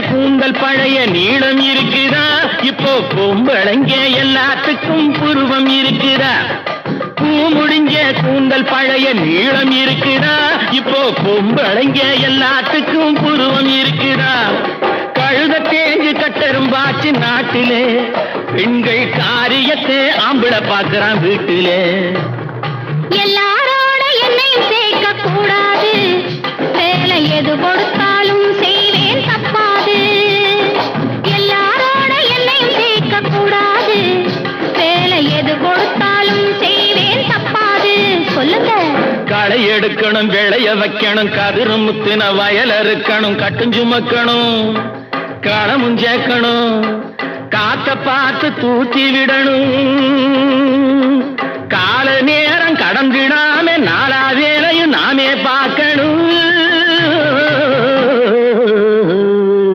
கூந்தல் பழைய நீளம் இருக்குதா, இப்போ பொம்பளைங்க எல்லாத்துக்கும் புருவம் இருக்குதா. பூ முடிஞ்ச கூந்தல் பழைய நீளம் இருக்குதா, இப்போ பொம்பளைங்க எல்லாத்துக்கும் புருவம் இருக்குதா. கழுத தேஞ்சு கட்டரும்பாச்சு நாட்டிலே, பெண்கள் காரியத்தை ஆம்பளை பார்க்கறான் வீட்டிலே. எல்லாரோட என்னையும் சேர்க்க கூடாது, வேலை எது கொடுத்தாலும் செய்வேன் தப்பாது. எல்லாரோட என்னையும் சேர்க்க கூடாது, வேலை எது கொடுத்தாலும் செய்வேன் தப்பாது. சொல்லுங்க. களை எடுக்கணும், விளைய வைக்கணும், கதிரு முத்தின வயல் அறுக்கணும், கட்டுஞ்சுமக்கணும், களமும் சேர்க்கணும், காத்த பார்த்து தூத்தி விடணும். கால நேரம் கடந்திடாம நாலா வேலையும் நாமே பார்க்கணும்.